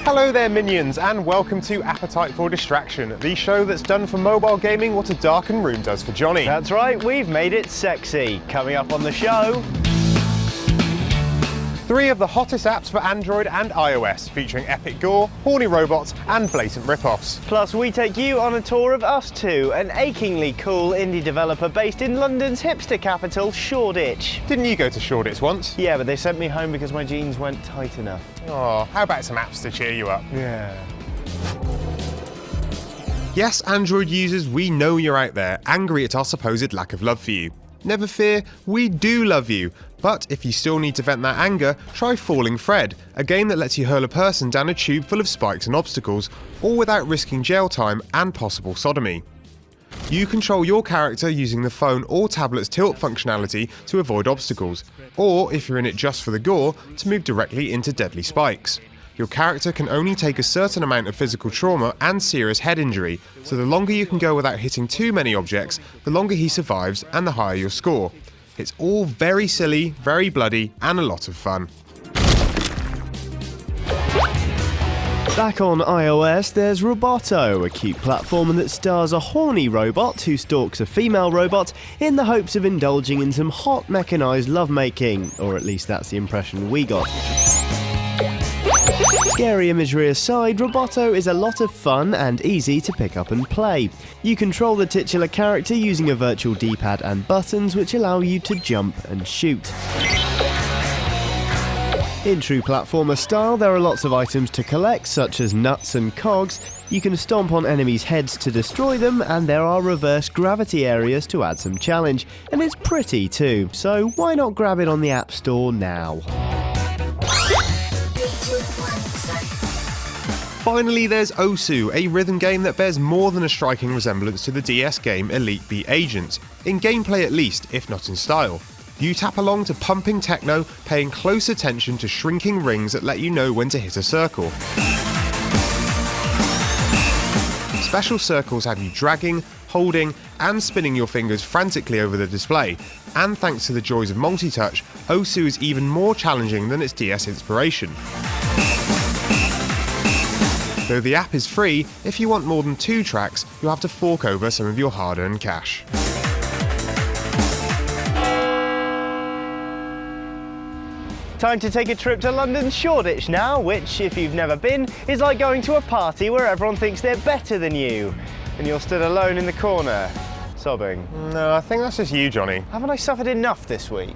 Hello there minions, and welcome to Appetite for Distraction, the show that's done for mobile gaming what a darkened room does for Johnny. That's right, we've made it sexy. Coming up on the show, 3 of the hottest apps for Android and iOS, featuring epic gore, horny robots and blatant rip-offs. Plus we take you on a tour of UsTwo, an achingly cool indie developer based in London's hipster capital, Shoreditch. Didn't you go to Shoreditch once? Yeah, but they sent me home because my jeans weren't tight enough. Oh, how about some apps to cheer you up? Yeah. Yes, Android users, we know you're out there, angry at our supposed lack of love for you. Never fear, we do love you. But if you still need to vent that anger, try Falling Fred, a game that lets you hurl a person down a tube full of spikes and obstacles, all without risking jail time and possible sodomy. You control your character using the phone or tablet's tilt functionality to avoid obstacles, or if you're in it just for the gore, to move directly into deadly spikes. Your character can only take a certain amount of physical trauma and serious head injury, so the longer you can go without hitting too many objects, the longer he survives and the higher your score. It's all very silly, very bloody, and a lot of fun. Back on iOS, there's Roboto, a cute platformer that stars a horny robot who stalks a female robot in the hopes of indulging in some hot mechanised lovemaking, or at least that's the impression we got. Scary imagery aside, Roboto is a lot of fun and easy to pick up and play. You control the titular character using a virtual D-pad and buttons which allow you to jump and shoot. In true platformer style, there are lots of items to collect, such as nuts and cogs. You can stomp on enemies' heads to destroy them, and there are reverse gravity areas to add some challenge. And it's pretty too, so why not grab it on the App Store now? Finally, there's UsTwo, a rhythm game that bears more than a striking resemblance to the DS game Elite Beat Agent, in gameplay at least, if not in style. You tap along to pumping techno, paying close attention to shrinking rings that let you know when to hit a circle. Special circles have you dragging, holding, and spinning your fingers frantically over the display, and thanks to the joys of multi-touch, UsTwo is even more challenging than its DS inspiration. Though the app is free, if you want more than 2 tracks, you'll have to fork over some of your hard-earned cash. Time to take a trip to London Shoreditch now, which, if you've never been, is like going to a party where everyone thinks they're better than you, and you're stood alone in the corner, sobbing. No, I think that's just you, Johnny. Haven't I suffered enough this week?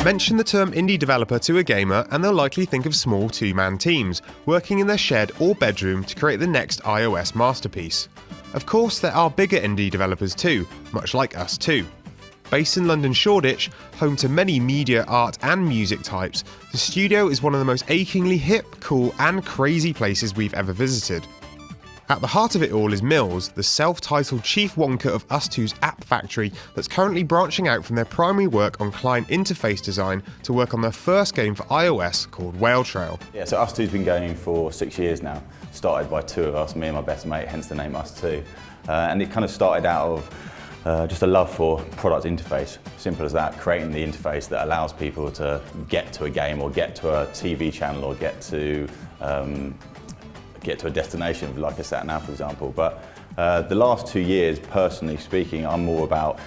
Mention the term indie developer to a gamer and they'll likely think of small 2-man teams, working in their shed or bedroom to create the next iOS masterpiece. Of course, there are bigger indie developers too, much like UsTwo. Based in London Shoreditch, home to many media, art and music types, the studio is one of the most achingly hip, cool and crazy places we've ever visited. At the heart of it all is Mills, the self-titled chief wonker of UsTwo's app factory that's currently branching out from their primary work on client interface design to work on their first game for iOS called Whale Trail. Yeah, so UsTwo's been going for 6 years now, started by 2 of us, me and my best mate, hence the name UsTwo. And it kind of started out of just a love for product interface, simple as that, creating the interface that allows people to get to a game or get to a TV channel or get to a destination like a sat-nav, for example. But the last 2 years, personally speaking, I'm more about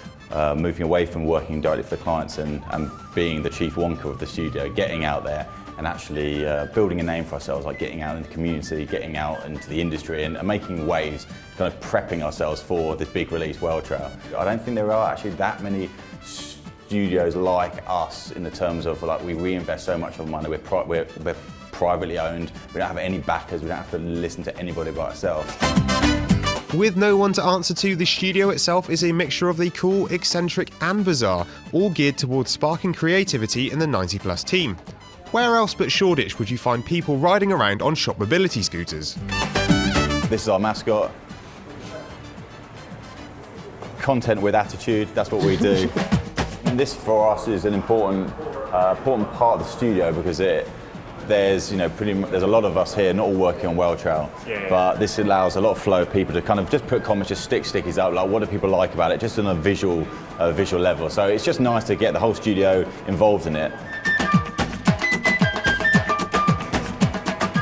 moving away from working directly for the clients and being the chief wonker of the studio, getting out there and actually building a name for ourselves, like getting out into the community, getting out into the industry and making waves, kind of prepping ourselves for this big release, Whale Trail. I don't think there are actually that many studios like us in the terms of like we reinvest so much of money, we're privately owned, we don't have any backers, we don't have to listen to anybody but ourselves. With no one to answer to, the studio itself is a mixture of the cool, eccentric and bizarre, all geared towards sparking creativity in the 90+ team. Where else but Shoreditch would you find people riding around on shop mobility scooters? This is our mascot. Content with attitude, that's what we do. And this for us is an important part of the studio because there's a lot of us here not all working on Whale Trail, but this allows a lot of flow of people to kind of just put comments, just stick stickies out, like what do people like about it, just on a visual level. So it's just nice to get the whole studio involved in it.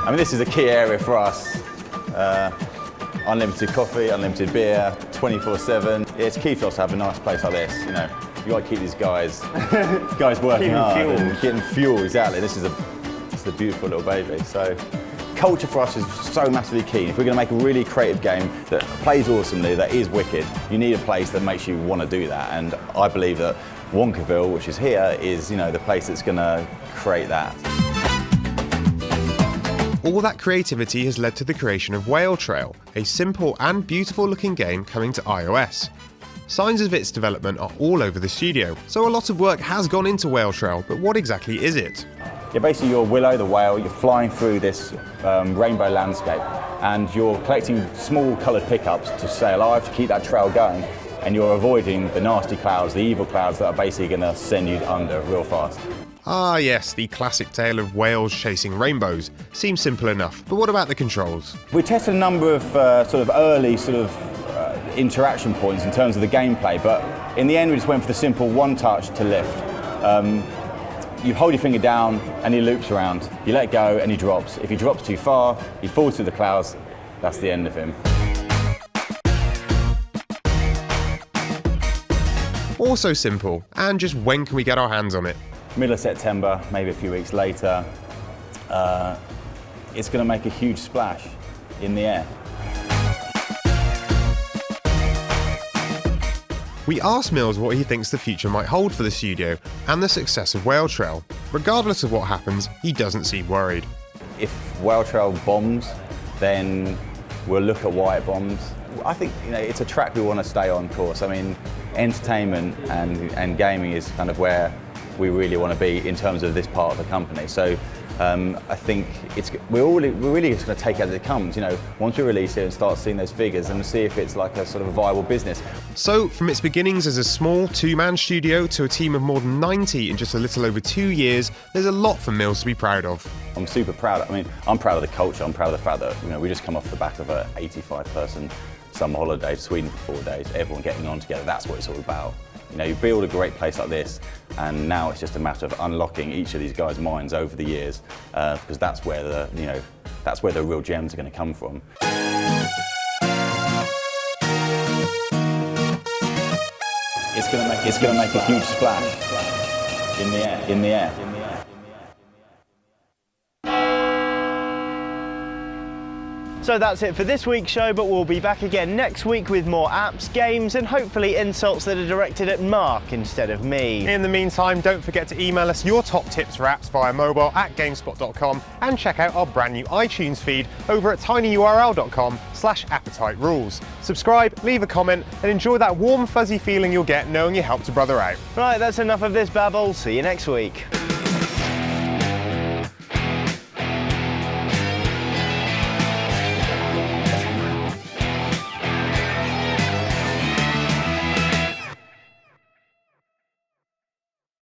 I mean, this is a key area for us. Unlimited coffee, unlimited beer, 24/7. It's key for us to have a nice place like this. You know, you got to keep these guys working hard and getting fuel. Exactly. This is a beautiful little baby. So, culture for us is so massively key. If we're going to make a really creative game that plays awesomely, that is wicked, you need a place that makes you want to do that. And I believe that Wonkerville, which is here, is the place that's going to create that. All that creativity has led to the creation of Whale Trail, a simple and beautiful looking game coming to iOS. Signs of its development are all over the studio, so a lot of work has gone into Whale Trail, but what exactly is it? Yeah, basically you're Willow the whale, you're flying through this rainbow landscape, and you're collecting small coloured pickups to stay alive, to keep that trail going, and you're avoiding the nasty clouds, the evil clouds that are basically going to send you under real fast. Ah yes, the classic tale of whales chasing rainbows. Seems simple enough, but what about the controls? We tested a number of early interaction points in terms of the gameplay, but in the end we just went for the simple one touch to lift. You hold your finger down and he loops around. You let go and he drops. If he drops too far, he falls through the clouds. That's the end of him. Also simple, and just when can we get our hands on it? Middle of September, maybe a few weeks later, it's going to make a huge splash in the air. We asked Mills what he thinks the future might hold for the studio and the success of Whale Trail. Regardless of what happens, he doesn't seem worried. If Whale Trail bombs, then we'll look at why it bombs. I think it's a track we want to stay on course. I mean, entertainment and gaming is kind of where we really want to be in terms of this part of the company. So I think we're really just going to take it as it comes. Once we release it and start seeing those figures and see if it's like a sort of a viable business. So from its beginnings as a small two-man studio to a team of more than 90 in just a little over 2 years, there's a lot for Mills to be proud of. I'm super proud. I mean, I'm proud of the culture. I'm proud of the fact that we just come off the back of an 85-person summer holiday to Sweden for 4 days. Everyone getting on together. That's what it's all about. You build a great place like this, and now it's just a matter of unlocking each of these guys' minds over the years, because that's where the real gems are going to come from. It's going to make a huge splash in the air. So that's it for this week's show, but we'll be back again next week with more apps, games, and hopefully insults that are directed at Mark instead of me. In the meantime, don't forget to email us your top tips for apps via mobile at gamespot.com and check out our brand new iTunes feed over at tinyurl.com/appetite rules. Subscribe, leave a comment, and enjoy that warm, fuzzy feeling you'll get knowing you helped a brother out. Right, that's enough of this babble. See you next week.